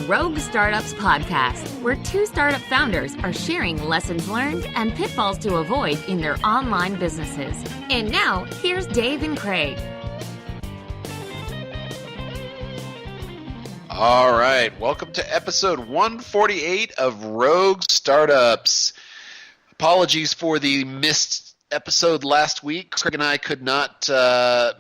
Rogue Startups podcast, where two startup founders are sharing lessons learned and pitfalls to avoid in their online businesses. And now, here's Dave and Craig. All right, welcome to episode 148 of Rogue Startups. Apologies for the missed episode last week. Craig and I could not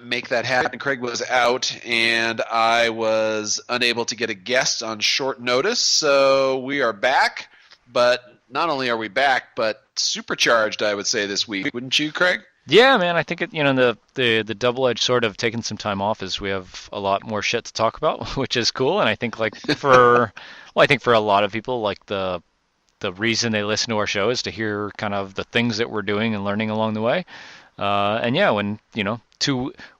make that happen. Craig was out, and I was unable to get a guest on short notice, so we are back. But not only are we back, but supercharged, I would say, this week. Wouldn't you, Craig? Yeah, man. I think the double-edged sword of taking some time off is we have a lot more shit to talk about, which is cool. And I think for a lot of people, like the reason they listen to our show is to hear kind of the things that we're doing and learning along the way. And yeah,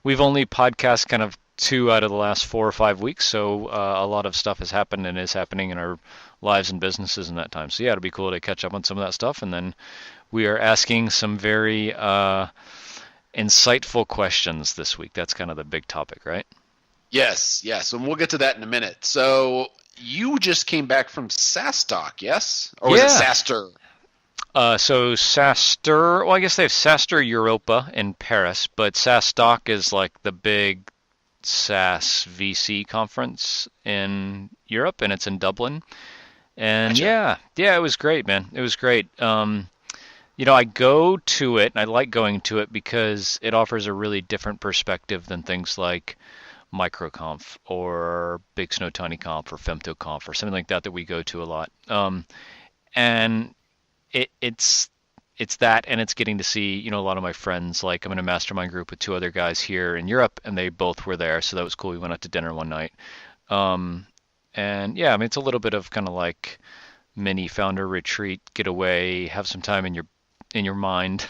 we've only podcast kind of 2 out of the last 4 or 5 weeks, so a lot of stuff has happened and is happening in our lives and businesses in that time. So yeah, it'll be cool to catch up on some of that stuff. And then we are asking some very insightful questions this week. That's kind of the big topic, right? Yes, and we'll get to that in a minute. So you just came back from SaaStock, yes? Or was it SaaStr? So SaaStr, well, I guess they have SaaStr Europa in Paris, but SaaStock is like the big SaaS VC conference in Europe, and it's in Dublin. And gotcha. Yeah, it was great, man. It was great. I go to it, and I like going to it because it offers a really different perspective than things like MicroConf or Big Snow Tiny Conf or FemtoConf or something like that we go to a lot. And it's that, and it's getting to see, a lot of my friends. Like, I'm in a mastermind group with 2 other guys here in Europe, and they both were there, so that was cool. We went out to dinner one night. And yeah, I mean, it's a little bit of kind of like mini founder retreat, get away, have some time in your mind,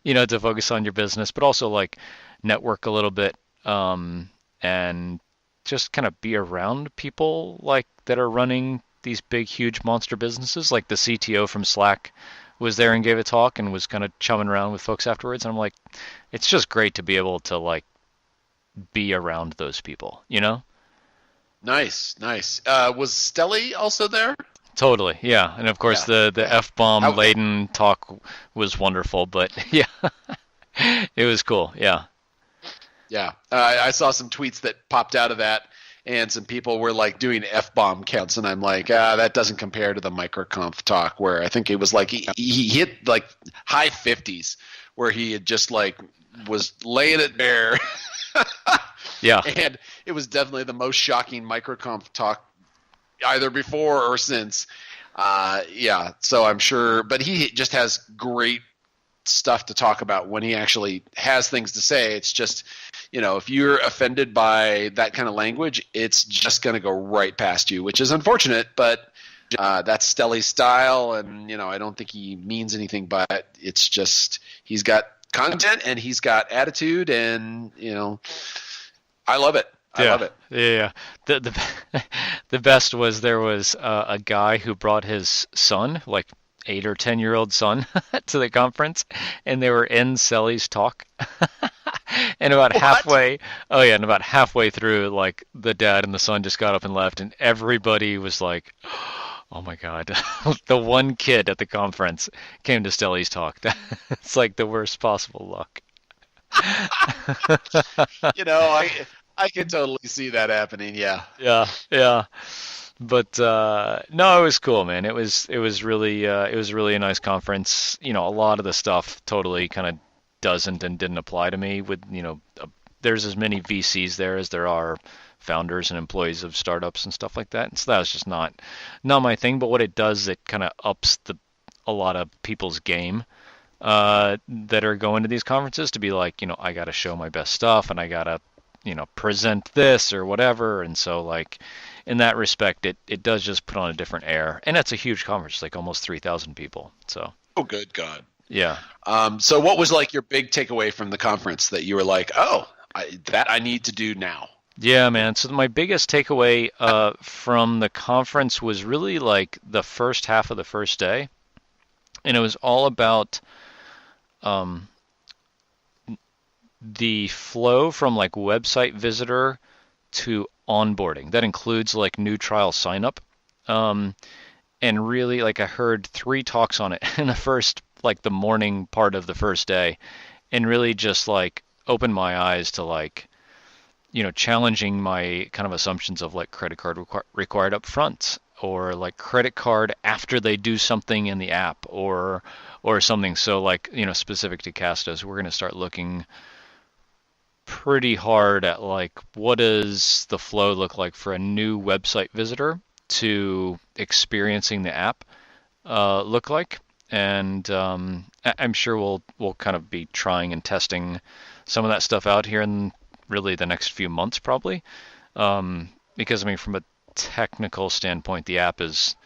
to focus on your business, but also like network a little bit, and just kind of be around people like that are running these big, huge monster businesses. Like the CTO from Slack was there and gave a talk and was kind of chumming around with folks afterwards. And I'm like, it's just great to be able to like be around those people, Nice. Was Stelly also there? Totally, yeah. And of course, the F-bomb laden talk was wonderful, but yeah, it was cool, yeah. Yeah, I saw some tweets that popped out of that, and some people were like doing F-bomb counts, and I'm like, that doesn't compare to the MicroConf talk, where I think it was like he hit like high 50s, where he had just like was laying it bare. Yeah. And it was definitely the most shocking MicroConf talk either before or since. So I'm sure, but he just has great stuff to talk about when he actually has things to say. It's just, if you're offended by that kind of language, it's just going to go right past you, which is unfortunate, but that's Stelly's style, and, I don't think he means anything by it. It's just he's got content and he's got attitude, and, I love it. I love it. Yeah. The best was there was a guy who brought his son, like 8 or 10-year-old son, to the conference, and they were in Stelly's talk. And about halfway through, like the dad and the son just got up and left, and everybody was like, "Oh my God!" The one kid at the conference came to Stelly's talk. It's like the worst possible luck. I can totally see that happening. Yeah. But no, it was cool, man. It was really a nice conference. A lot of the stuff totally kind of doesn't and didn't apply to me. With there's as many VCs there as there are founders and employees of startups and stuff like that. And so that was just not my thing. But what it does, it kind of ups a lot of people's game that are going to these conferences to be like, I got to show my best stuff, and I got to present this or whatever. And so like in that respect, it does just put on a different air. And it's a huge conference, like almost 3,000 people. So. Oh, good God. Yeah. So what was like your big takeaway from the conference that you were like, I need to do now? Yeah, man. So my biggest takeaway from the conference was really like the first half of the first day. And it was all about the flow from like website visitor to onboarding. That includes like new trial sign up. And really, like, I heard 3 talks on it in the first, like, the morning part of the first day, and really just, like, opened my eyes to, like, challenging my kind of assumptions of, like, credit card required up front, or like credit card after they do something in the app, or something. So, like, specific to Castos, we're going to start looking pretty hard at, like, what does the flow look like for a new website visitor to experiencing the app look like. And I'm sure we'll kind of be trying and testing some of that stuff out here in really the next few months, probably. Because, I mean, from a technical standpoint, the app is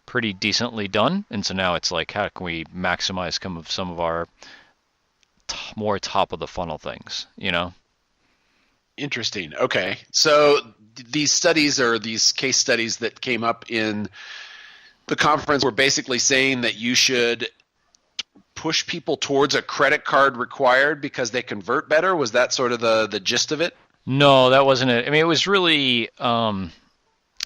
pretty decently done. And so now it's like, how can we maximize some of our more top of the funnel things, Interesting. Okay. So these studies, or these case studies that came up in the conference, were basically saying that you should push people towards a credit card required because they convert better. Was that sort of the gist of it? No, that wasn't it. I mean, it was really a lot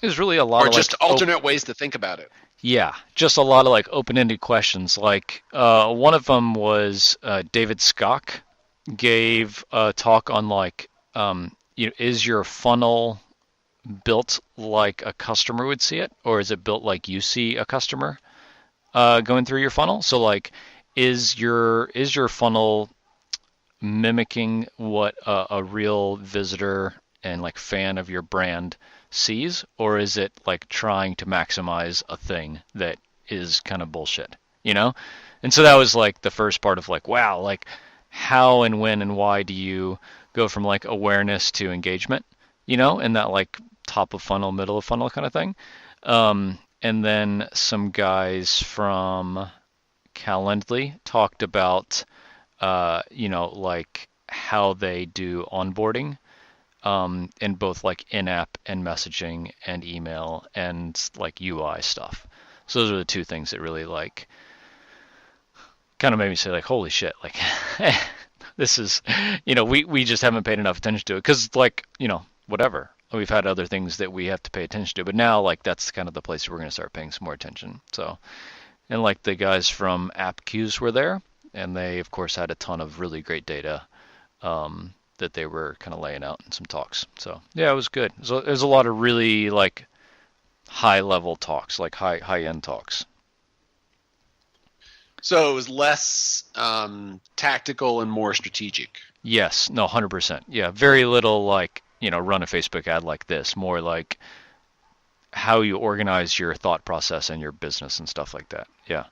or of, just like, alternate ways to think about it. Yeah, just a lot of, like, open-ended questions. Like, one of them was David Skok gave a talk on, like, is your funnel built like a customer would see it, or is it built like you see a customer going through your funnel? So, like, is your funnel mimicking what a real visitor and, like, fan of your brand sees, or is it, like, trying to maximize a thing that is kind of bullshit, And so that was, like, the first part of, like, wow, like, how and when and why do you go from, like, awareness to engagement, and that, like, top of funnel, middle of funnel kind of thing. And then some guys from Calendly talked about, like, how they do onboarding in both, like, in-app and messaging and email and, like, UI stuff. So those are the 2 things that really, like, kind of made me say, like, holy shit, like, this is, we just haven't paid enough attention to it. Because, like, whatever. We've had other things that we have to pay attention to. But now, like, that's kind of the place we're going to start paying some more attention. So, and, like, the guys from AppQs were there. And they, of course, had a ton of really great data that they were kind of laying out in some talks. So, yeah, it was good. So there's a lot of really, like, high-level talks, like high-end talks. So it was less tactical and more strategic. Yes. No, 100%. Yeah, very little, like, run a Facebook ad like this. More like how you organize your thought process and your business and stuff like that. Yeah.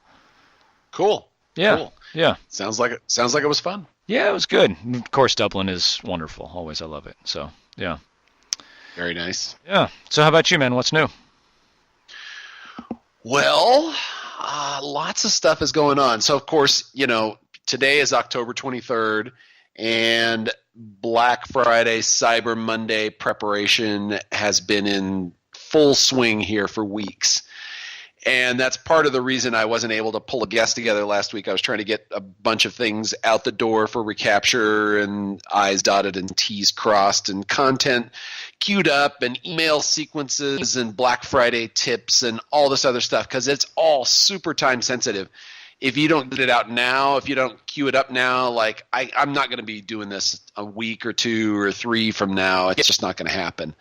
Cool. Yeah. Cool. Yeah. Sounds like it was fun. Yeah, it was good. Of course, Dublin is wonderful. Always, I love it. So, yeah. Very nice. Yeah. So how about you, man? What's new? Well, lots of stuff is going on. So, of course, today is October 23rd, and Black Friday, Cyber Monday preparation has been in full swing here for weeks. And that's part of the reason I wasn't able to pull a guest together last week. I was trying to get a bunch of things out the door for recapture, and I's dotted and T's crossed, and content queued up, and email sequences and Black Friday tips and all this other stuff, because it's all super time sensitive. If you don't get it out now, if you don't queue it up now, like, I'm not going to be doing this a week or 2 or 3 from now. It's just not going to happen.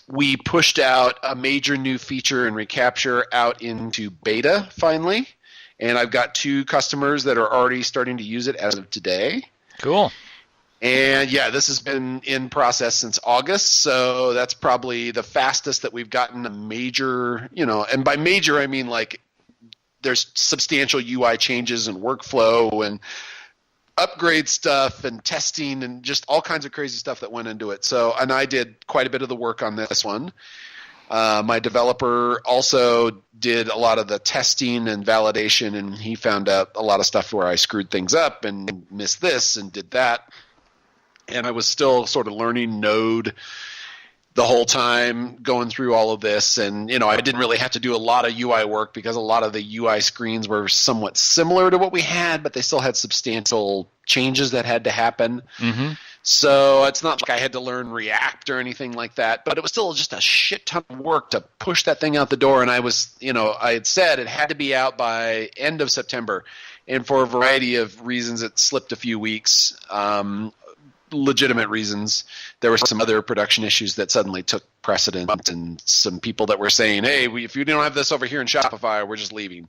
We pushed out a major new feature in recapture out into beta finally, and I've got 2 customers that are already starting to use it as of today. Cool. And yeah, this has been in process since August, so that's probably the fastest that we've gotten a major, and by major I mean, like, there's substantial UI changes and workflow and upgrade stuff and testing and just all kinds of crazy stuff that went into it. So, and I did quite a bit of the work on this one. My developer also did a lot of the testing and validation, and he found out a lot of stuff where I screwed things up and missed this and did that. And I was still sort of learning Node the whole time going through all of this. And, I didn't really have to do a lot of UI work because a lot of the UI screens were somewhat similar to what we had, but they still had substantial changes that had to happen. Mm-hmm. So it's not like I had to learn React or anything like that, but it was still just a shit ton of work to push that thing out the door. And I was, I had said it had to be out by end of September. And for a variety of reasons, it slipped a few weeks. Legitimate reasons. There were some other production issues that suddenly took precedent, and some people that were saying, hey, if you don't have this over here in Shopify, we're just leaving.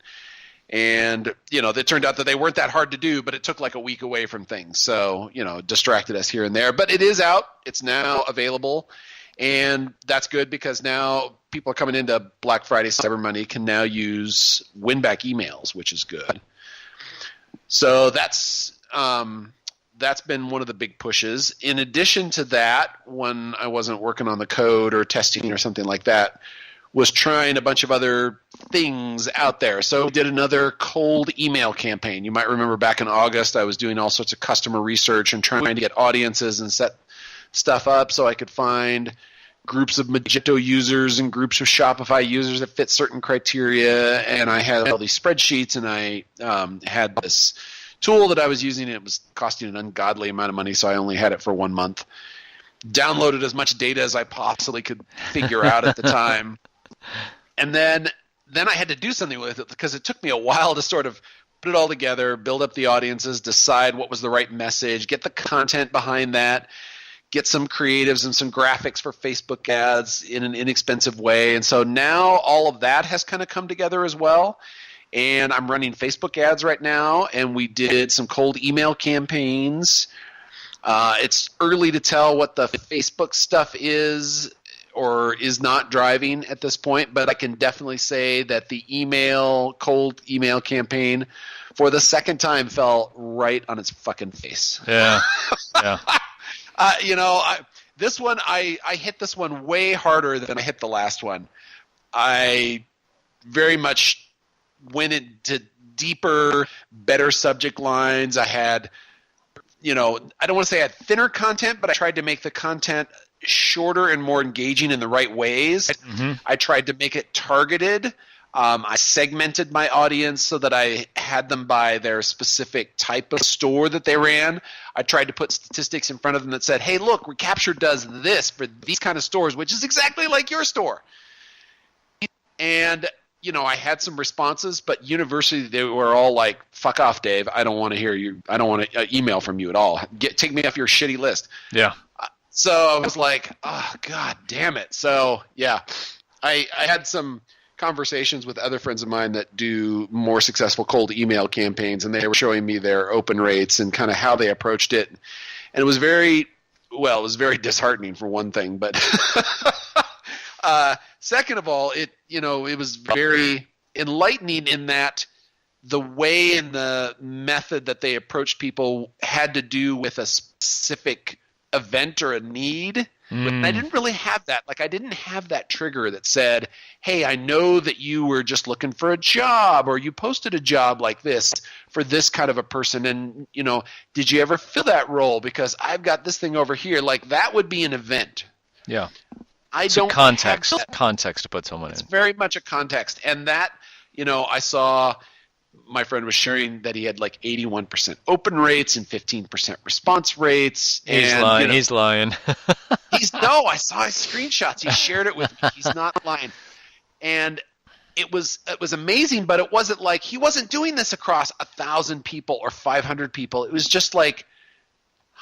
And, it turned out that they weren't that hard to do, but it took like a week away from things. So, distracted us here and there. But it is out. It's now available. And that's good because now people coming into Black Friday, Cyber Monday can now use win-back emails, which is good. So that's been one of the big pushes. In addition to that, when I wasn't working on the code or testing or something like that, was trying a bunch of other things out there. So we did another cold email campaign. You might remember back in August, I was doing all sorts of customer research and trying to get audiences and set stuff up so I could find groups of Magento users and groups of Shopify users that fit certain criteria. And I had all these spreadsheets, and I had this tool that I was using. It was costing an ungodly amount of money, so I only had it for 1 month. Downloaded as much data as I possibly could figure out at the time. And then I had to do something with it because it took me a while to sort of put it all together, build up the audiences, decide what was the right message, get the content behind that, get some creatives and some graphics for Facebook ads in an inexpensive way. And so now all of that has kind of come together as well. And I'm running Facebook ads right now, and we did some cold email campaigns. It's early to tell what the Facebook stuff is or is not driving at this point, but I can definitely say that the cold email campaign for the second time fell right on its fucking face. Yeah. This one, I hit this one way harder than I hit the last one. I very much went into deeper, better subject lines. I had, I don't want to say I had thinner content, but I tried to make the content shorter and more engaging in the right ways. Mm-hmm. I tried to make it targeted. I segmented my audience so that I had them by their specific type of store that they ran. I tried to put statistics in front of them that said, hey, look, Recapture does this for these kind of stores, which is exactly like your store. And I had some responses, but universally they were all like, fuck off, Dave. I don't want to hear you. I don't want to email from you at all. Take me off your shitty list. Yeah. So I was like, oh, God damn it. So, yeah, I had some conversations with other friends of mine that do more successful cold email campaigns, and they were showing me their open rates and kind of how they approached it. And it was very disheartening for one thing, but second of all, it was very enlightening in that the way and the method that they approached people had to do with a specific event or a need. But I didn't really have that. Like, I didn't have that trigger that said, hey, I know that you were just looking for a job, or you posted a job like this for this kind of a person, and, did you ever fill that role? Because I've got this thing over here. Like, that would be an event. Yeah. Context to put someone in. It's very much a context. And that, I saw my friend was sharing that he had like 81% open rates and 15% response rates. He's lying. He's lying. I saw his screenshots. He shared it with me. He's not lying. And it was amazing, but it wasn't like he wasn't doing this across 1,000 people or 500 people. It was just like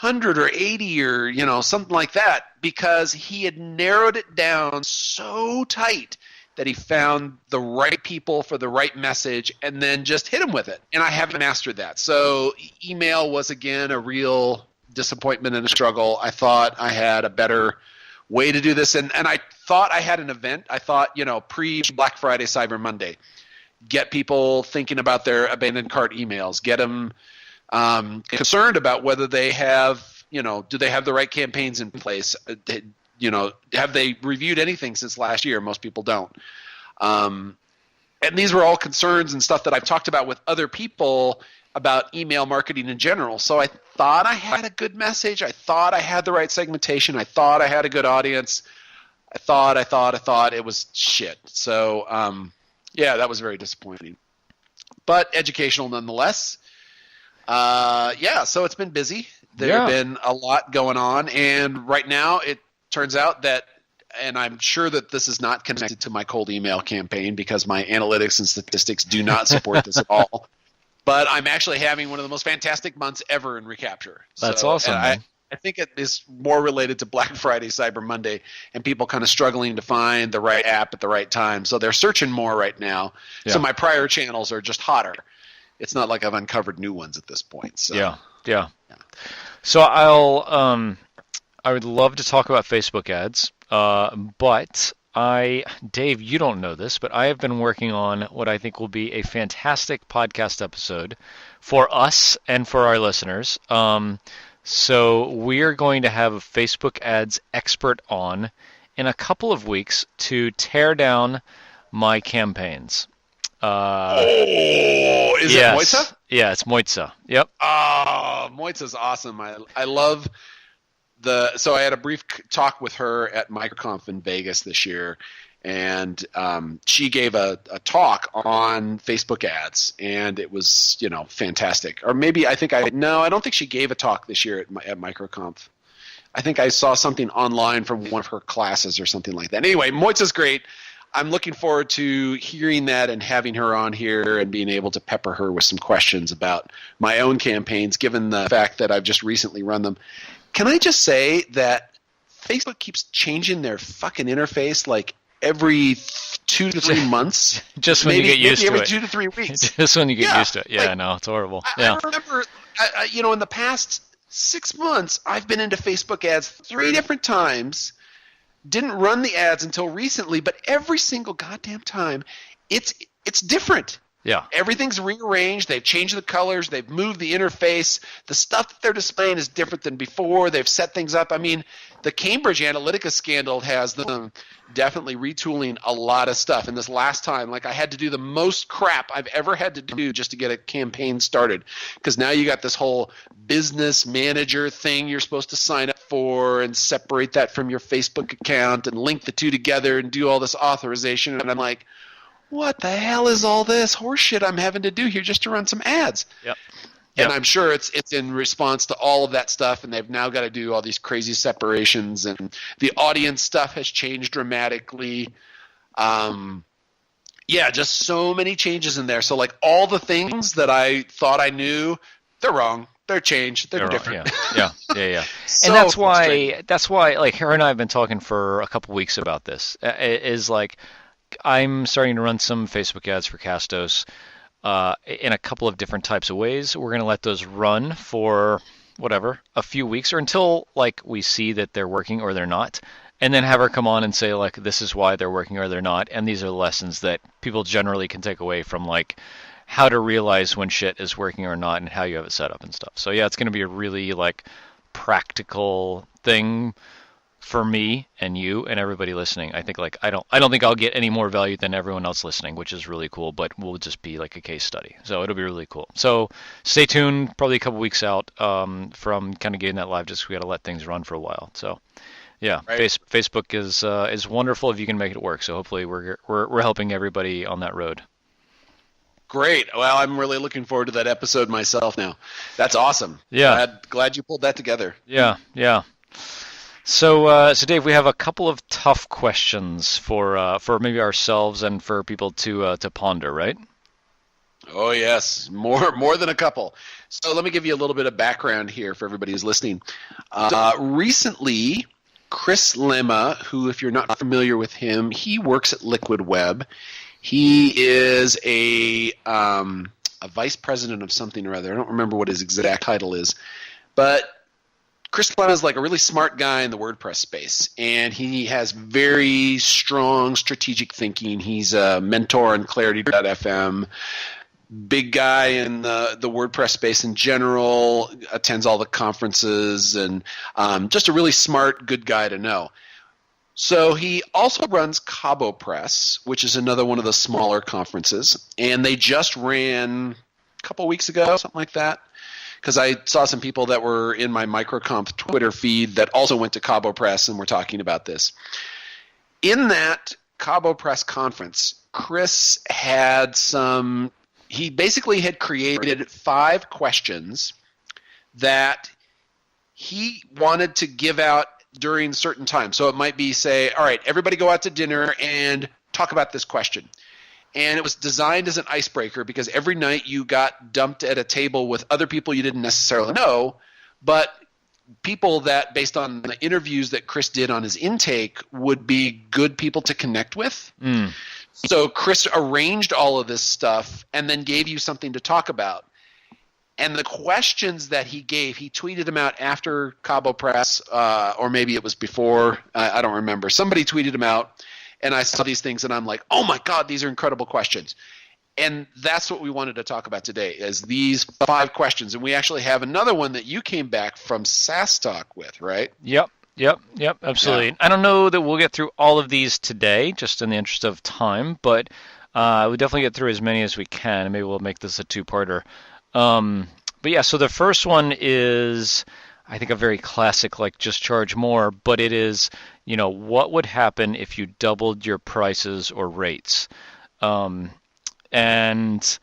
100 or 80 or something like that, because he had narrowed it down so tight that he found the right people for the right message and then just hit them with it. And I haven't mastered that. So email was, again, a real disappointment and a struggle. I thought I had a better way to do this. And I thought I had an event. I thought, pre-Black Friday, Cyber Monday, get people thinking about their abandoned cart emails, get them concerned about whether they have, do they have the right campaigns in place? Have they reviewed anything since last year? Most people don't. And these were all concerns and stuff that I've talked about with other people about email marketing in general. So I thought I had a good message. I thought I had the right segmentation. I thought I had a good audience. I thought it was shit. So, that was very disappointing. But educational nonetheless. So it's been busy. There have been a lot going on, and right now it turns out that, and I'm sure that this is not connected to my cold email campaign because my analytics and statistics do not support this at all, but I'm actually having one of the most fantastic months ever in recapture. That's awesome, man. I think it is more related to Black Friday, Cyber Monday, and people kind of struggling to find the right app at the right time. So they're searching more right now. Yeah. So my prior channels are just hotter. It's not like I've uncovered new ones at this point. So. Yeah. So I would love to talk about Facebook ads, but Dave, you don't know this, but I have been working on what I think will be a fantastic podcast episode for us and for our listeners. So we're going to have a Facebook ads expert on in a couple of weeks to tear down my campaigns. Is it Moitza? Yeah, it's Moitza. Yep. Oh, Moitza's awesome. I love so I had a brief talk with her at MicroConf in Vegas this year, and she gave a talk on Facebook ads, and it was, fantastic. Or maybe I don't think she gave a talk this year at MicroConf. I think I saw something online from one of her classes or something like that. Anyway, Moitza's great. I'm looking forward to hearing that and having her on here and being able to pepper her with some questions about my own campaigns, given the fact that I've just recently run them. Can I just say that Facebook keeps changing their fucking interface like every 2 to 3 months? Just when you get used to it. Maybe every 2 to 3 weeks. Just when you get used to it. Yeah, no, it's horrible. I remember, in the past 6 months, I've been into Facebook ads 3 different times. Didn't run the ads until recently, but every single goddamn time, it's different. Yeah. Everything's rearranged. They've changed the colors. They've moved the interface. The stuff that they're displaying is different than before. They've set things up. I mean, the Cambridge Analytica scandal has them definitely retooling a lot of stuff. And this last time, I had to do the most crap I've ever had to do just to get a campaign started. Because now you got this whole business manager thing you're supposed to sign up for and separate that from your Facebook account and link the two together and do all this authorization. And I'm like, what the hell is all this horseshit I'm having to do here just to run some ads? Yep. And I'm sure it's in response to all of that stuff, and they've now got to do all these crazy separations, and the audience stuff has changed dramatically. Just so many changes in there. So all the things that I thought I knew, they're wrong. They're changed. They're different. Yeah. So and that's why her and I have been talking for a couple weeks about this. I'm starting to run some Facebook ads for Castos in a couple of different types of ways. We're going to let those run for a few weeks or until we see that they're working or they're not, and then have her come on and say this is why they're working or they're not. And these are the lessons that people generally can take away from how to realize when shit is working or not and how you have it set up and stuff. So yeah, it's going to be a really practical thing for me and you and everybody listening. I think I don't think I'll get any more value than everyone else listening, which is really cool, but we'll just be a case study. So it'll be really cool. So stay tuned, probably a couple weeks out from kind of getting that live, just we got to let things run for a while. So yeah, right. Facebook is wonderful if you can make it work. So hopefully we're helping everybody on that road. Great. Well, I'm really looking forward to that episode myself now. That's awesome. Yeah. Glad you pulled that together. Yeah. So Dave, we have a couple of tough questions for maybe ourselves and for people to ponder, right? Oh yes, more than a couple. So let me give you a little bit of background here for everybody who's listening. Recently, Chris Lemma, who, if you're not familiar with him, he works at Liquid Web. He is a vice president of something or other. I don't remember what his exact title is, but Chris Lemma is a really smart guy in the WordPress space, and he has very strong strategic thinking. He's a mentor on Clarity.fm, big guy in the WordPress space in general, attends all the conferences, and just a really smart, good guy to know. So he also runs Cabo Press, which is another one of the smaller conferences, and they just ran a couple weeks ago, something like that, because I saw some people that were in my MicroConf Twitter feed that also went to Cabo Press and were talking about this. In that Cabo Press conference, Chris he basically had created 5 questions that he wanted to give out during certain times. So it might be, say, all right, everybody go out to dinner and talk about this question. And it was designed as an icebreaker because every night you got dumped at a table with other people you didn't necessarily know, but people that, based on the interviews that Chris did on his intake, would be good people to connect with. So Chris arranged all of this stuff and then gave you something to talk about. And the questions that he gave, he tweeted them out after Cabo Press, or maybe it was before. I don't remember. Somebody tweeted them out, and I saw these things, and I'm like, oh, my God, these are incredible questions. And that's what we wanted to talk about today, is these 5 questions. And we actually have another one that you came back from SaaStock with, right? Yep, absolutely. Yeah. I don't know that we'll get through all of these today, just in the interest of time, but we'll definitely get through as many as we can, and maybe we'll make this a 2-parter. But yeah, so the first one is, I think, a very classic, like, just charge more, but it is, what would happen if you doubled your prices or rates? And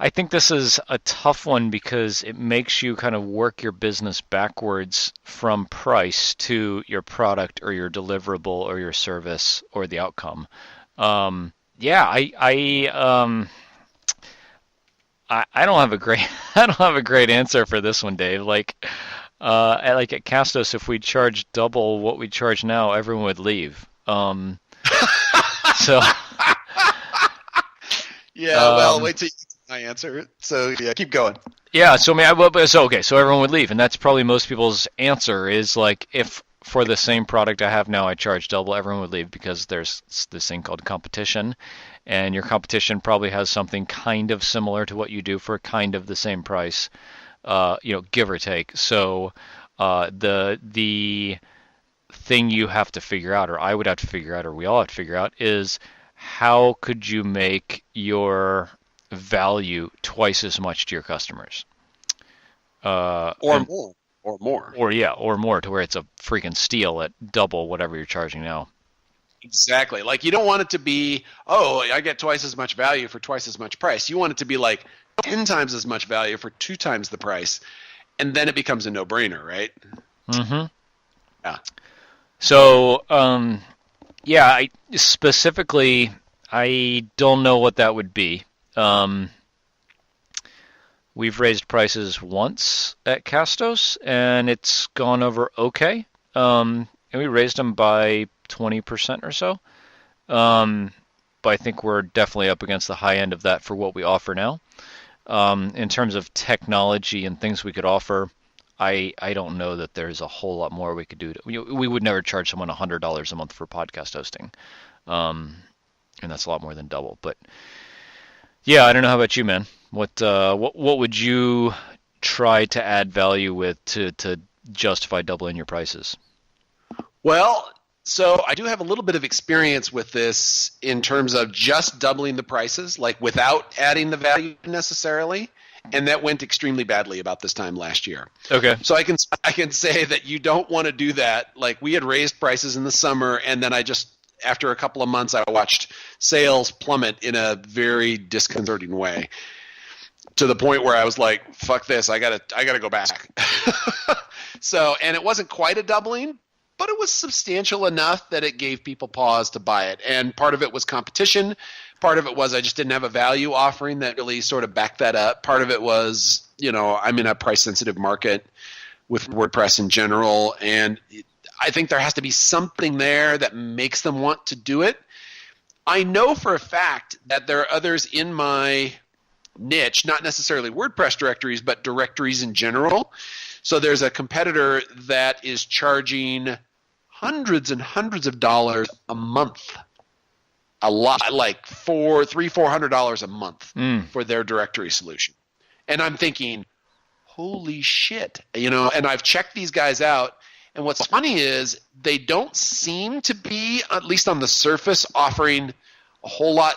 I think this is a tough one because it makes you kind of work your business backwards from price to your product or your deliverable or your service or the outcome. I don't have a great answer for this one, Dave. Like at Castos, if we charge double what we charge now, everyone would leave. So. Yeah. Well, wait till you get my answer. So yeah, keep going. Yeah. So so everyone would leave, and that's probably most people's answer is like, if for the same product I have now I charge double, everyone would leave because there's this thing called competition. And your competition probably has something kind of similar to what you do for kind of the same price, give or take. So the thing you have to figure out, or I would have to figure out, or we all have to figure out, is how could you make your value twice as much to your customers? Or more, to where it's a freaking steal at double whatever you're charging now. Exactly. Like, you don't want it to be, oh, I get twice as much value for twice as much price. You want it to be like 10 times as much value for 2 times the price, and then it becomes a no-brainer, right? Mm-hmm. Yeah. So, I don't know what that would be. We've raised prices once at Castos, and it's gone over okay. And we raised them by 20% or so. But I think we're definitely up against the high end of that for what we offer now. In terms of technology and things we could offer, I don't know that there's a whole lot more we could do. We would never charge someone $100 a month for podcast hosting. And that's a lot more than double. But yeah, I don't know. How about you, man? What would you try to add value with to justify doubling your prices? Well, so I do have a little bit of experience with this in terms of just doubling the prices, like without adding the value necessarily, and that went extremely badly about this time last year. Okay. So I can say that you don't want to do that. Like, we had raised prices in the summer, and then after a couple of months, I watched sales plummet in a very disconcerting way, to the point where I was like, fuck this, I gotta go back. So, and it wasn't quite a doubling, but it was substantial enough that it gave people pause to buy it. And part of it was competition. Part of it was I just didn't have a value offering that really sort of backed that up. Part of it was, I'm in a price-sensitive market with WordPress in general, and I think there has to be something there that makes them want to do it. I know for a fact that there are others in my niche, not necessarily WordPress directories, but directories in general. So there's a competitor that is charging hundreds and hundreds of dollars a month. A lot, like $400 a month for their directory solution. And I'm thinking, holy shit, and I've checked these guys out. And what's funny is they don't seem to be, at least on the surface, offering a whole lot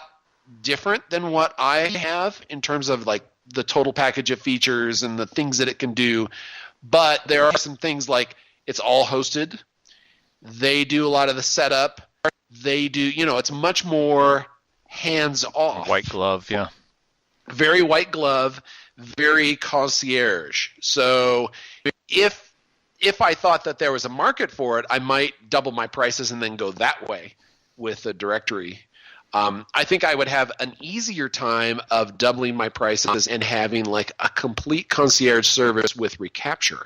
different than what I have in terms of like the total package of features and the things that it can do. But there are some things like it's all hosted. They do a lot of the setup. They do, it's much more hands-off. White glove, yeah. Very white glove, very concierge. So if I thought that there was a market for it, I might double my prices and then go that way with a directory. I think I would have an easier time of doubling my prices and having like a complete concierge service with Recapture,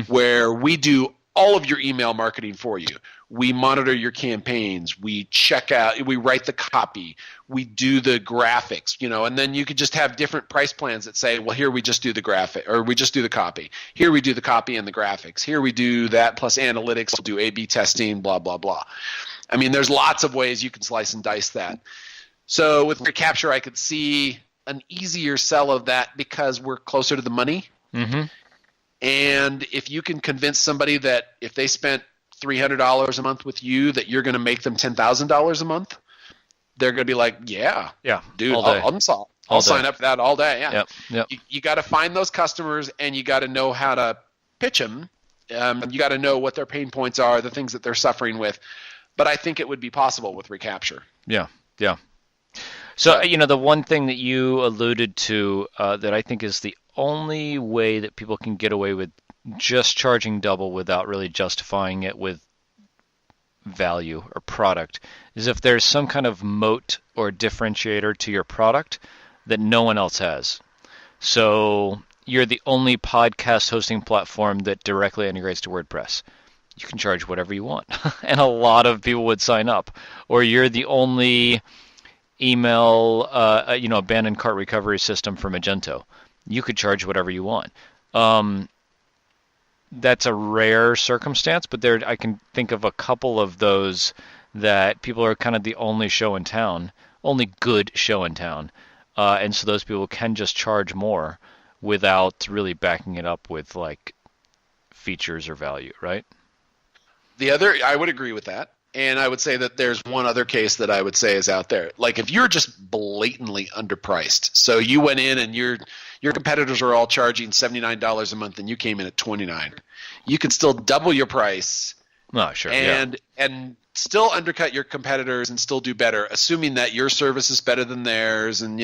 where we do all of your email marketing for you. We monitor your campaigns. We check out. We write the copy. We do the graphics. And then you could just have different price plans that say, well, here we just do the graphic, or we just do the copy. Here we do the copy and the graphics. Here we do that plus analytics. We'll do A/B testing. Blah blah blah. I mean, there's lots of ways you can slice and dice that. So with Recapture, I could see an easier sell of that because we're closer to the money. And if you can convince somebody that if they spent $300 a month with you, that you're going to make them $10,000 a month, they're going to be like, yeah, dude, I'll sign up for that all day. Yeah. Yep. You got to find those customers, and you got to know how to pitch them. You got to know what their pain points are, the things that they're suffering with. But I think it would be possible with Recapture. Yeah. So, the one thing that you alluded to that I think is the only way that people can get away with just charging double without really justifying it with value or product is if there's some kind of moat or differentiator to your product that no one else has. So you're the only podcast hosting platform that directly integrates to WordPress. You can charge whatever you want, and a lot of people would sign up. Or you're the only email, abandoned cart recovery system for Magento. You could charge whatever you want. That's a rare circumstance, but I can think of a couple of those that people are kind of the only show in town, only good show in town, and so those people can just charge more without really backing it up with like features or value, right? I would agree with that. And I would say that there's one other case that I would say is out there. Like if you're just blatantly underpriced, so you went in and your competitors are all charging $79 a month and you came in at $29, you could still double your price. Oh, sure. And still undercut your competitors and still do better, assuming that your service is better than theirs, and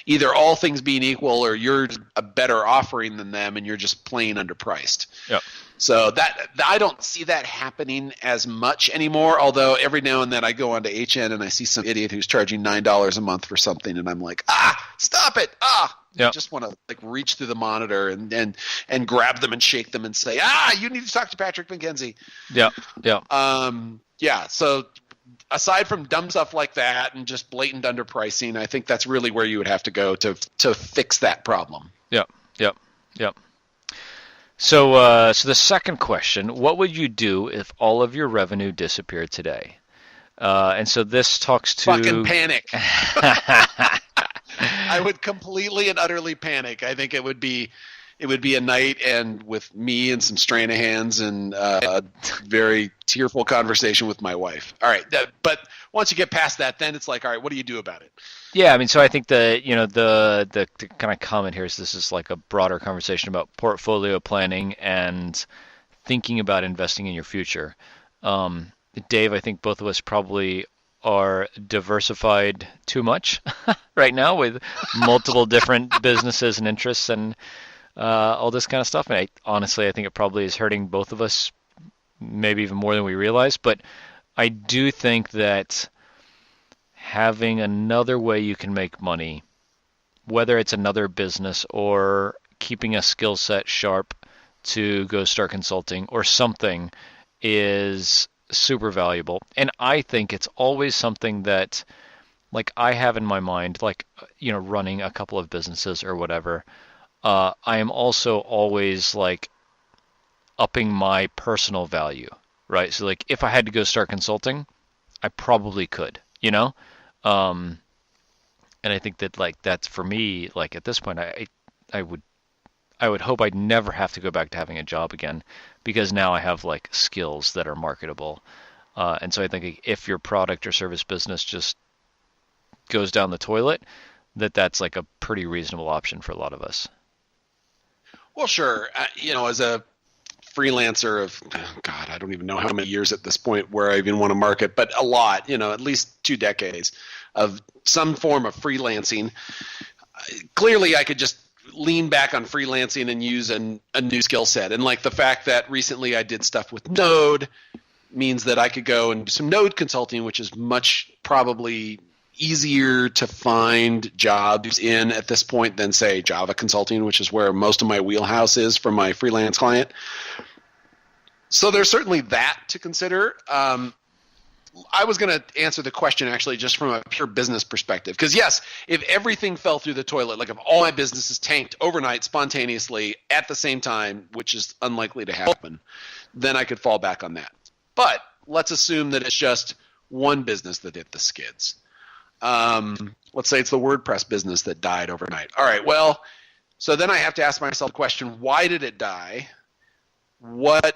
either all things being equal or you're a better offering than them and you're just plain underpriced. Yep. So that I don't see that happening as much anymore, although every now and then I go onto HN and I see some idiot who's charging $9 a month for something and I'm like, stop it. Yep. I just want to like reach through the monitor and grab them and shake them and say, you need to talk to Patrick McKenzie. Yeah. So aside from dumb stuff like that and just blatant underpricing, I think that's really where you would have to go to fix that problem. Yep. So the second question, what would you do if all of your revenue disappeared today? And so this talks to... Fucking panic. I would completely and utterly panic. I think it would be a night and with me and some Stranahan's and a very tearful conversation with my wife. All right, but once you get past that, then it's like, all right, what do you do about it? Yeah, I mean, so I think the kind of comment here is this is like a broader conversation about portfolio planning and thinking about investing in your future. Dave, I think both of us probably are diversified too much right now with multiple different businesses and interests and all this kind of stuff. And honestly, I think it probably is hurting both of us, maybe even more than we realize. But I do think that having another way you can make money, whether it's another business or keeping a skill set sharp to go start consulting or something, is super valuable. And I think it's always something that, like, I have in my mind, like, running a couple of businesses or whatever. I am also always like upping my personal value, right? So like if I had to go start consulting, I probably could, and I think that like that's for me, like at this point, I would hope I'd never have to go back to having a job again, because now I have like skills that are marketable. And so I think if your product or service business just goes down the toilet, that's like a pretty reasonable option for a lot of us. Well, sure. As a freelancer of, God, I don't even know how many years at this point where I even want to market, but a lot, at least 2 decades of some form of freelancing. Clearly, I could just lean back on freelancing and use a new skill set. And like the fact that recently I did stuff with Node means that I could go and do some Node consulting, which is much probably easier to find jobs in at this point than, say, Java consulting, which is where most of my wheelhouse is for my freelance client. So there's certainly that to consider. I was going to answer the question actually just from a pure business perspective. Because yes, if everything fell through the toilet, like if all my businesses tanked overnight spontaneously at the same time, which is unlikely to happen, then I could fall back on that. But let's assume that it's just one business that hit the skids. Let's say it's the WordPress business that died overnight. All right, well, so then I have to ask myself the question, why did it die? What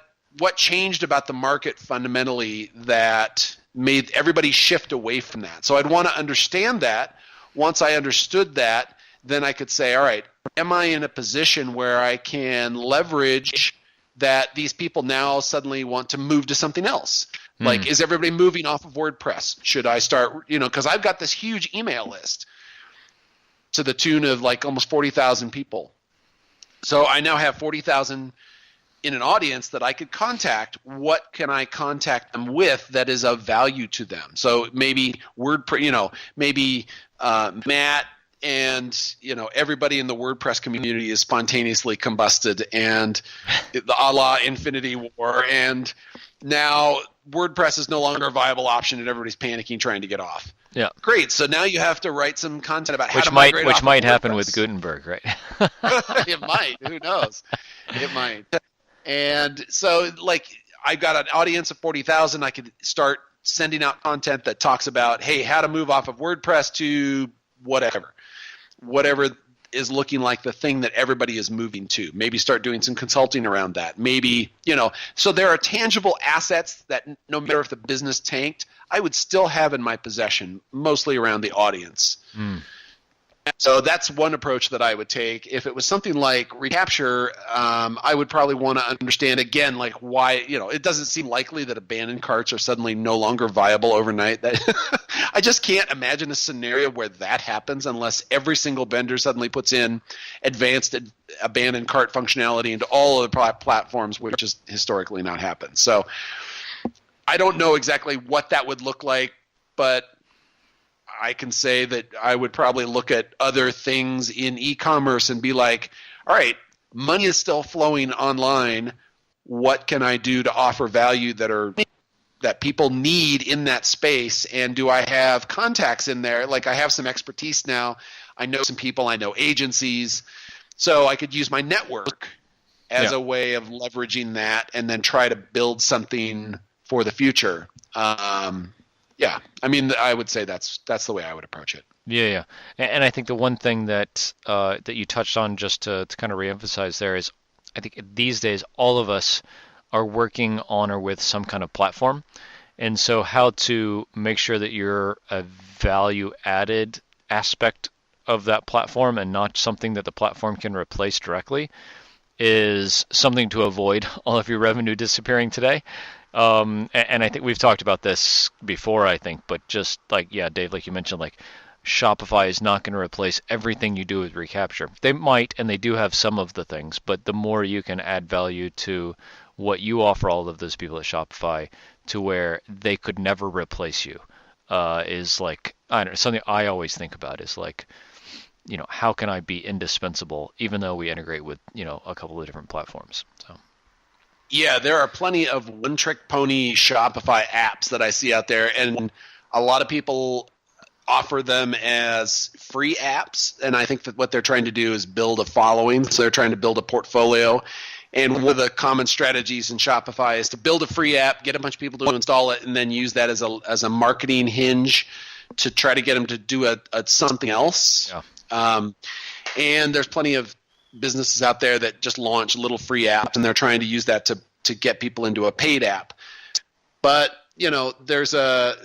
changed about the market fundamentally that made everybody shift away from that? So I'd want to understand that. Once I understood that, then I could say, all right, am I in a position where I can leverage that these people now suddenly want to move to something else? Like, is everybody moving off of WordPress? Should I start, because I've got this huge email list to the tune of like almost 40,000 people. So I now have 40,000 in an audience that I could contact. What can I contact them with that is of value to them? So maybe maybe Matt and everybody in the WordPress community is spontaneously combusted, and a la Infinity War, and now WordPress is no longer a viable option, and everybody's panicking trying to get off. Yeah, great. So now you have to write some content about how to migrate which off might of happen with Gutenberg, right? It might. Who knows? It might. And so, like, I've got an audience of 40,000. I could start sending out content that talks about, hey, how to move off of WordPress to whatever is looking like the thing that everybody is moving to. Maybe start doing some consulting around that. Maybe, so there are tangible assets that no matter if the business tanked, I would still have in my possession, mostly around the audience. So that's one approach that I would take. If it was something like recapture, I would probably want to understand again, like why, it doesn't seem likely that abandoned carts are suddenly no longer viable overnight. That I just can't imagine a scenario where that happens unless every single vendor suddenly puts in advanced abandoned cart functionality into all of the platforms, which has historically not happened. So I don't know exactly what that would look like, but I can say that I would probably look at other things in e-commerce and be like, all right, money is still flowing online. What can I do to offer value that people need in that space? And do I have contacts in there? Like, I have some expertise now. I know some people. I know agencies. So I could use my network as a way of leveraging that and then try to build something for the future. Yeah, I mean, I would say that's the way I would approach it. Yeah. And I think the one thing that you touched on, just to kind of reemphasize there, is I think these days all of us are working on or with some kind of platform. And so how to make sure that you're a value-added aspect of that platform and not something that the platform can replace directly is something to avoid all of your revenue disappearing today. And I think we've talked about this before, but just like, Dave, like you mentioned, like Shopify is not going to replace everything you do with recapture. They might, and they do have some of the things, but the more you can add value to what you offer all of those people at Shopify to where they could never replace you, is like, I don't know, something I always think about is like, how can I be indispensable even though we integrate with, a couple of different platforms? So. Yeah, there are plenty of one-trick pony Shopify apps that I see out there, and a lot of people offer them as free apps, and I think that what they're trying to do is build a following, so they're trying to build a portfolio. And one of the common strategies in Shopify is to build a free app, get a bunch of people to install it, and then use that as a marketing hinge to try to get them to do a something else. Yeah. And there's plenty of businesses out there that just launch little free apps, and they're trying to use that to get people into a paid app. But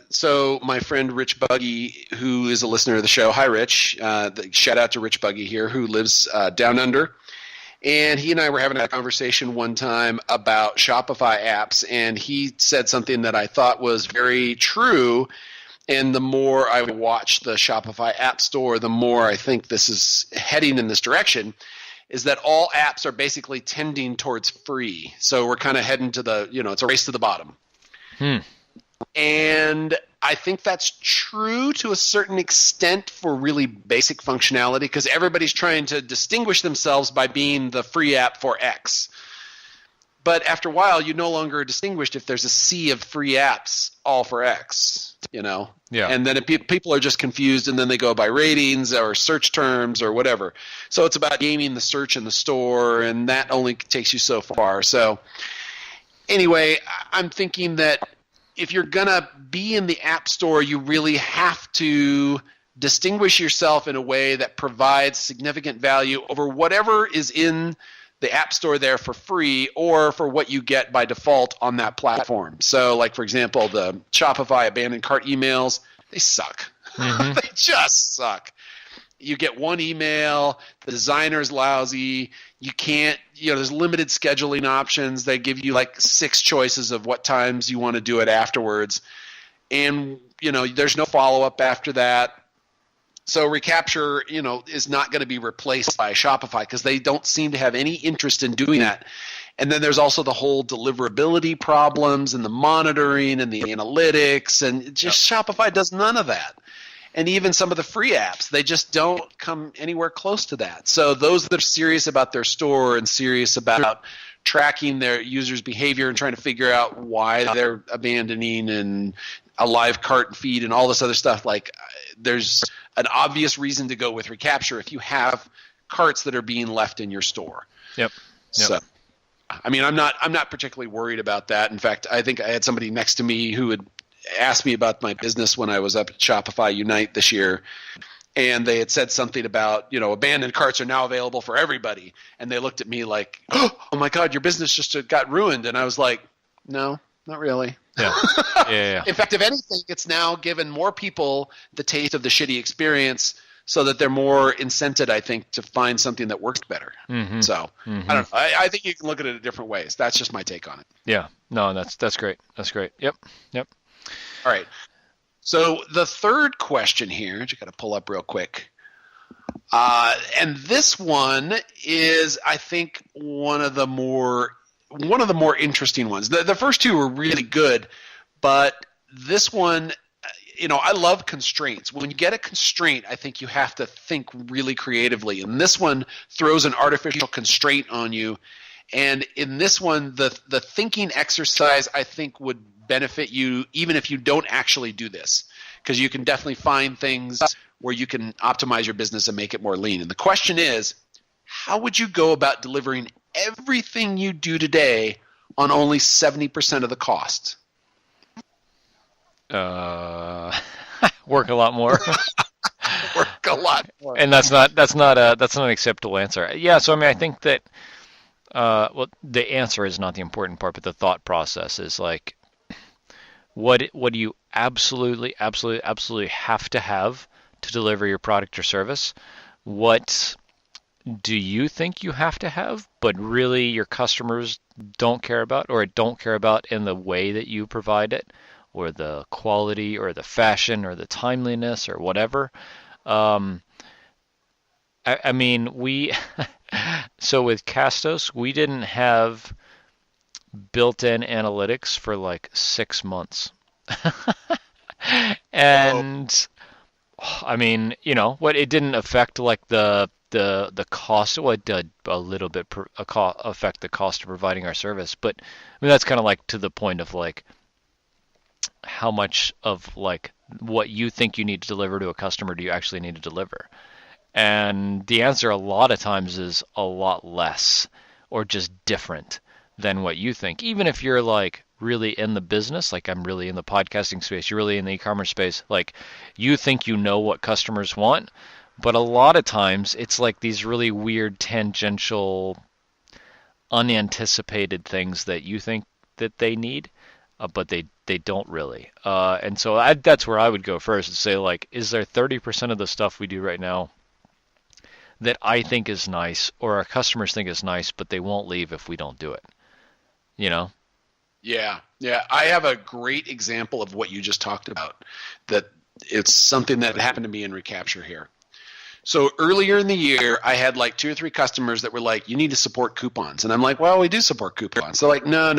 so my friend Rich Buggy, who is a listener of the show, hi Rich, shout out to Rich Buggy here, who lives down under, and he and I were having a conversation one time about Shopify apps, and he said something that I thought was very true. And the more I watch the Shopify app store, the more I think this is heading in this direction. is that all apps are basically tending towards free. So we're kind of heading to the, it's a race to the bottom. And I think that's true to a certain extent for really basic functionality, because everybody's trying to distinguish themselves by being the free app for X. But after a while, you no longer are distinguished if there's a sea of free apps all for X, Yeah. And then people are just confused, and then they go by ratings or search terms or whatever. So it's about gaming the search in the store, and that only takes you so far. So anyway, I'm thinking that if you're going to be in the App Store, you really have to distinguish yourself in a way that provides significant value over whatever is in the App Store there for free or for what you get by default on that platform. So, like, for example, the Shopify abandoned cart emails, they suck. They just suck. You get one email, the designer's lousy, you can't, there's limited scheduling options. They give you like 6 choices of what times you want to do it afterwards. And, there's no follow-up after that. So Recapture, is not going to be replaced by Shopify because they don't seem to have any interest in doing that. And then there's also the whole deliverability problems and the monitoring and the analytics, and just Shopify does none of that. And even some of the free apps, they just don't come anywhere close to that. So those that are serious about their store and serious about tracking their users' behavior and trying to figure out why they're abandoning and a live cart feed and all this other stuff, like there's an obvious reason to go with Recapture if you have carts that are being left in your store. Yep. So, I mean, I'm not particularly worried about that. In fact, I think I had somebody next to me who had asked me about my business when I was up at Shopify Unite this year, and they had said something about, abandoned carts are now available for everybody. And they looked at me like, oh my God, your business just got ruined. And I was like, no, not really. Yeah. In fact, if anything, it's now given more people the taste of the shitty experience so that they're more incented, I think, to find something that works better. So I don't know. I think you can look at it in different ways. That's just my take on it. Yeah. No, that's great. That's great. Yep. All right. So the third question here, which I got to pull up real quick, and this one is, I think, one of the more interesting ones. The first two were really good, but this one, I love constraints. When you get a constraint, I think you have to think really creatively, and this one throws an artificial constraint on you. And in this one, the thinking exercise, I think, would benefit you even if you don't actually do this, because you can definitely find things where you can optimize your business and make it more lean. And the question is, how would you go about delivering everything you do today on only 70% of the cost? Work a lot more. Work a lot more. And that's not an acceptable answer. Yeah, so I mean, I think that the answer is not the important part, but the thought process is like, what do you absolutely have to have to deliver your product or service? What do you think you have to have, but really your customers don't care about, or don't care about in the way that you provide it, or the quality, or the fashion, or the timeliness, or whatever? I mean, so with Castos, we didn't have built-in analytics for like 6 months. And I mean, it didn't affect like the cost. Well, it did a little bit affect the cost of providing our service, but I mean, that's kind of like to the point of like how much of like what you think you need to deliver to a customer do you actually need to deliver? And the answer a lot of times is a lot less, or just different than what you think. Even if you're like really in the business, like I'm really in the podcasting space, you're really in the e-commerce space, like you think you know what customers want, but a lot of times it's like these really weird tangential, unanticipated things that you think that they need, but they don't really. And so that's where I would go first and say, like, is there 30% of the stuff we do right now that I think is nice, or our customers think is nice, but they won't leave if we don't do it? Yeah. I have a great example of what you just talked about, that it's something that happened to me in Recapture here. So earlier in the year, I had like 2 or 3 customers that were like, you need to support coupons. And I'm like, well, we do support coupons. They're like, no.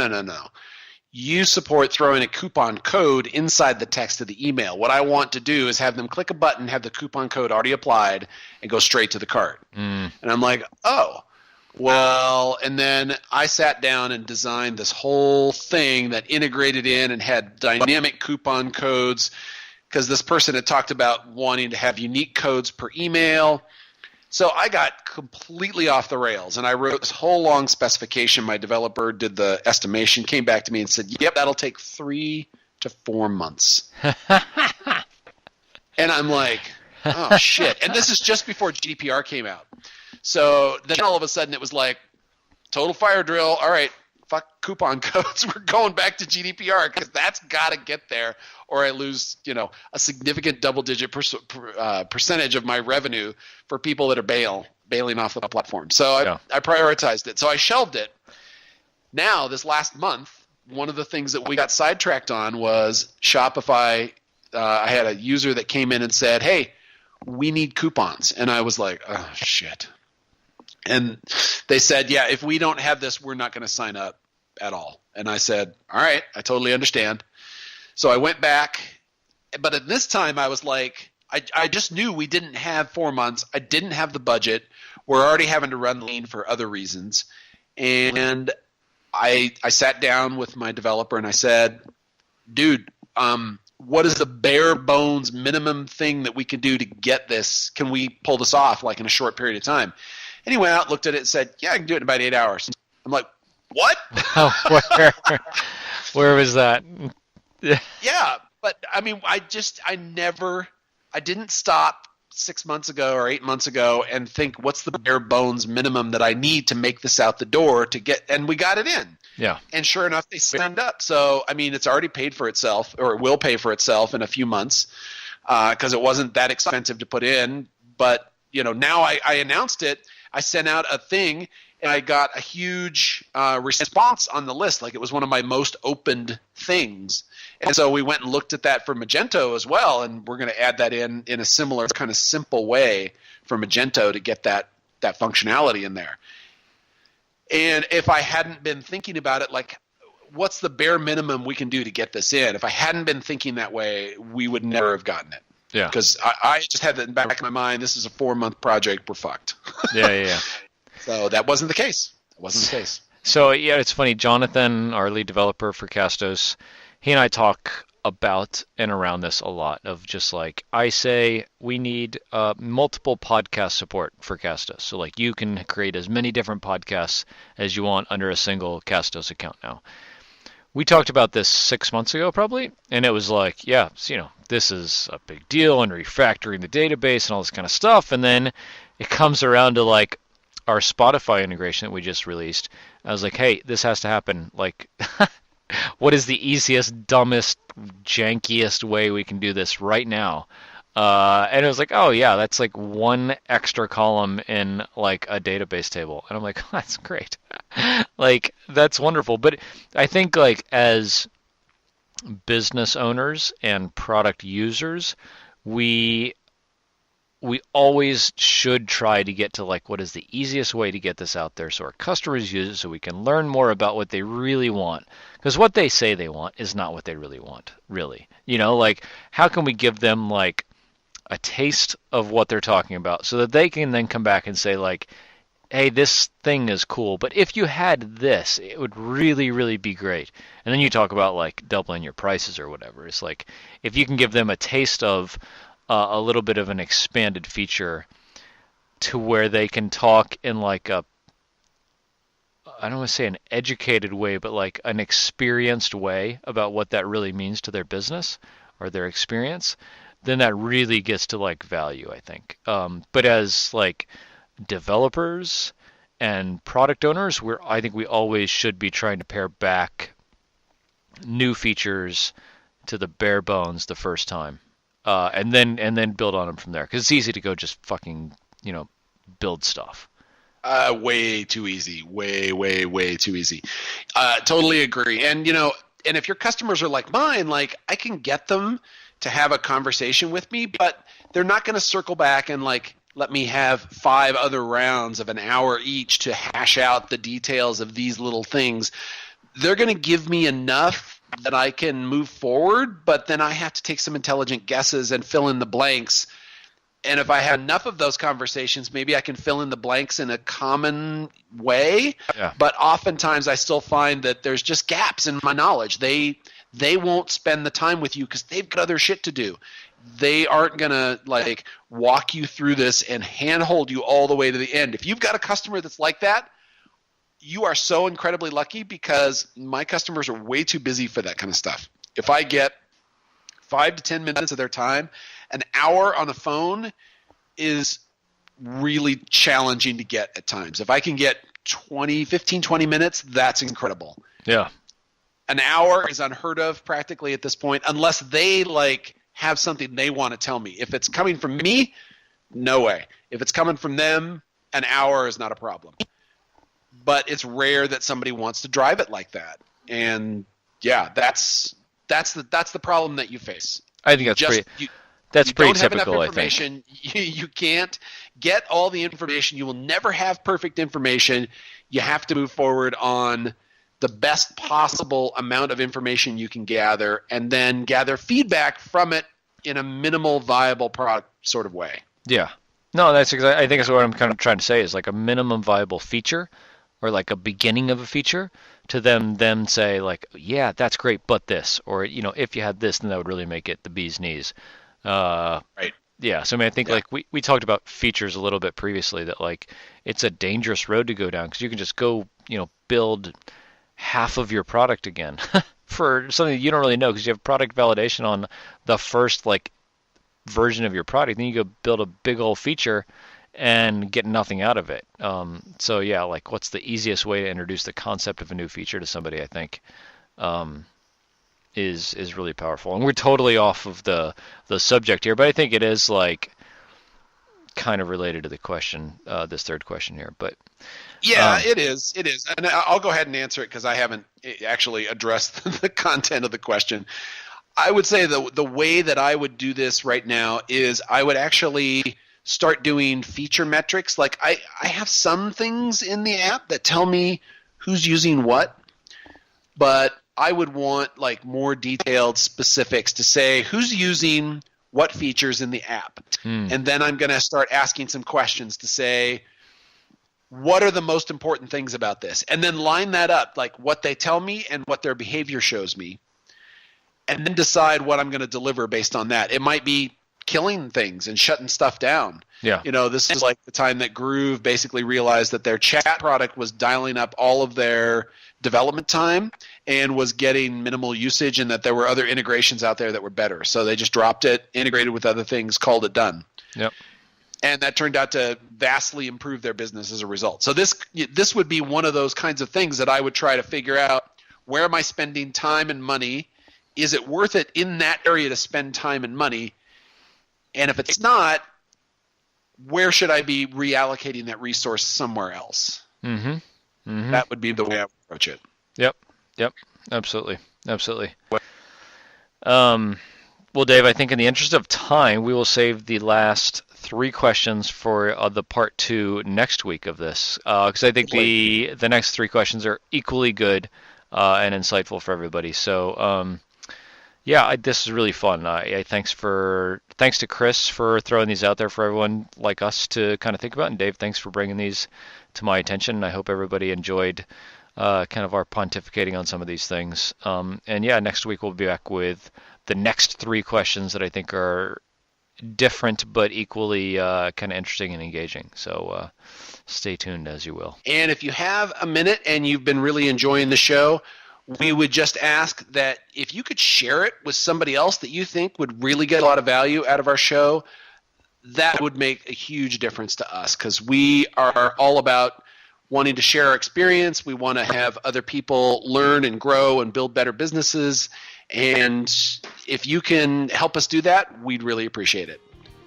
You support throwing a coupon code inside the text of the email. What I want to do is have them click a button, have the coupon code already applied, and go straight to the cart. And I'm like, oh, well, and then I sat down and designed this whole thing that integrated in and had dynamic coupon codes, because this person had talked about wanting to have unique codes per email. So I got completely off the rails, and I wrote this whole long specification. My developer did the estimation, came back to me and said, yep, that'll take 3 to 4 months. And I'm like, oh, shit. And this is just before GDPR came out. So then all of a sudden it was like, total fire drill. All right, fuck coupon codes. We're going back to GDPR because that's got to get there, or I lose, a significant double-digit percentage of my revenue for people that are bailing off the platform. So I prioritized it. So I shelved it. Now, this last month, one of the things that we got sidetracked on was Shopify. I had a user that came in and said, hey, we need coupons. And I was like, oh, shit. And they said, yeah, if we don't have this, we're not going to sign up at all. And I said, all right, I totally understand. So I went back, but at this time I was like, I just knew we didn't have 4 months. I didn't have the budget. We're already having to run lean for other reasons. And I sat down with my developer and I said, dude, what is the bare bones minimum thing that we can do to get this? Can we pull this off like in a short period of time? And he went out, looked at it, and said, yeah, I can do it in about 8 hours. I'm like, what? Where was that? Yeah, but I mean, I didn't stop 6 months ago or 8 months ago and think, what's the bare bones minimum that I need to make this out the door to get, and we got it in. Yeah. And sure enough, they signed up. So, I mean, it's already paid for itself, or it will pay for itself in a few months, because it wasn't that expensive to put in. But, now I announced it. I sent out a thing, and I got a huge response on the list. Like, it was one of my most opened things. And so we went and looked at that for Magento as well, and we're going to add that in a similar kind of simple way for Magento to get that functionality in there. And if I hadn't been thinking about it, like, what's the bare minimum we can do to get this in? If I hadn't been thinking that way, we would never have gotten it. Yeah. Because I just had that in the back of my mind. This is a 4-month project. We're fucked. Yeah. So that wasn't the case. So, yeah, it's funny. Jonathan, our lead developer for Castos, he and I talk about and around this a lot of just like, I say we need multiple podcast support for Castos. So, like, you can create as many different podcasts as you want under a single Castos account now. We talked about this 6 months ago probably, and it was like, yeah, this is a big deal and refactoring the database and all this kind of stuff. And then it comes around to like our Spotify integration that we just released. I was like, hey, this has to happen. Like, what is the easiest, dumbest, jankiest way we can do this right now? And it was like, oh yeah, that's like one extra column in like a database table. And I'm like, oh, that's great. Like, that's wonderful. But I think like as business owners and product users, we always should try to get to like, what is the easiest way to get this out there so our customers use it, so we can learn more about what they really want. Because what they say they want is not what they really want, really. Like, how can we give them like a taste of what they're talking about so that they can then come back and say like, hey, this thing is cool, but if you had this, it would really, really be great. And then you talk about like doubling your prices or whatever. It's like, if you can give them a taste of a little bit of an expanded feature to where they can talk in like a, I don't want to say an educated way, but like an experienced way about what that really means to their business or their experience, then that really gets to like value, I think. But as like developers and product owners, I think we always should be trying to pare back new features to the bare bones the first time. And then build on them from there, because it's easy to go just fucking build stuff. Way too easy. Way too easy. Totally agree. And and if your customers are like mine, like, I can get them to have a conversation with me, but they're not going to circle back and like let me have 5 other rounds of an hour each to hash out the details of these little things, they're going to give me enough that I can move forward, but then I have to take some intelligent guesses and fill in the blanks. And if I have enough of those conversations, maybe I can fill in the blanks in a common way. Yeah. But oftentimes I still find that there's just gaps in my knowledge. They won't spend the time with you because they've got other shit to do. They aren't going to like walk you through this and handhold you all the way to the end. If you've got a customer that's like that, you are so incredibly lucky, because my customers are way too busy for that kind of stuff. If I get 5 to 10 minutes of their time, an hour on the phone is really challenging to get at times. If I can get 15, 20 minutes, that's incredible. Yeah. An hour is unheard of practically at this point, unless they like have something they want to tell me. If it's coming from me, no way. If it's coming from them, an hour is not a problem. But it's rare that somebody wants to drive it like that. And yeah, that's the problem that you face. I think that's pretty typical, I think. You can't get all the information. You will never have perfect information. You have to move forward on the best possible amount of information you can gather, and then gather feedback from it in a minimal viable product sort of way. Yeah. No, I think that's what I'm kind of trying to say, is like a minimum viable feature, or like a beginning of a feature, to them say like, yeah, that's great, but this, or if you had this, then that would really make it the bee's knees. Right. Yeah. So I mean, I think like we talked about features a little bit previously, that like it's a dangerous road to go down, because you can just go build half of your product again for something that you don't really know, because you have product validation on the first like version of your product. Then you go build a big old feature and get nothing out of it. So yeah, like what's the easiest way to introduce the concept of a new feature to somebody, I think, is really powerful. And we're totally off of the subject here, but I think it is like kind of related to the question, this third question here. But yeah, it is. And I'll go ahead and answer it, because I haven't actually addressed the content of the question. I would say the way that I would do this right now is I would actually start doing feature metrics. Like I have some things in the app that tell me who's using what, but I would want like more detailed specifics to say who's using what features in the app. And then I'm going to start asking some questions to say, what are the most important things about this? And then line that up, like what they tell me and what their behavior shows me, and then decide what I'm going to deliver based on that. It might be killing things and shutting stuff down. Yeah. This is like the time that Groove basically realized that their chat product was dialing up all of their development time and was getting minimal usage, and that there were other integrations out there that were better. So they just dropped it, integrated with other things, called it done. Yep. And that turned out to vastly improve their business as a result. So this would be one of those kinds of things that I would try to figure out, where am I spending time and money? Is it worth it in that area to spend time and money? And if it's not, where should I be reallocating that resource somewhere else? Mm-hmm. Mm-hmm. That would be the way I would approach it. Yep. Absolutely. Well, Dave, I think in the interest of time, we will save the last 3 questions for the part 2 next week of this, because I think the next 3 questions are equally good and insightful for everybody. So, this is really fun. Thanks to Chris for throwing these out there for everyone like us to kind of think about, and Dave, thanks for bringing these to my attention. I hope everybody enjoyed kind of our pontificating on some of these things. Next week we'll be back with the next 3 questions that I think are different but equally kind of interesting and engaging. So stay tuned, as you will. And if you have a minute and you've been really enjoying the show, we would just ask that if you could share it with somebody else that you think would really get a lot of value out of our show, that would make a huge difference to us, because we are all about wanting to share our experience. We want to have other people learn and grow and build better businesses. And if you can help us do that, we'd really appreciate it.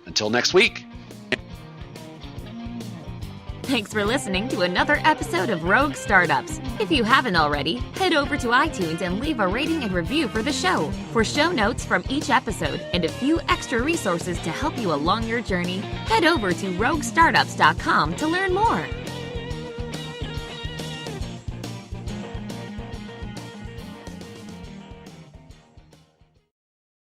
Until next week. Thanks for listening to another episode of Rogue Startups. If you haven't already, head over to iTunes and leave a rating and review for the show. For show notes from each episode and a few extra resources to help you along your journey, head over to roguestartups.com to learn more.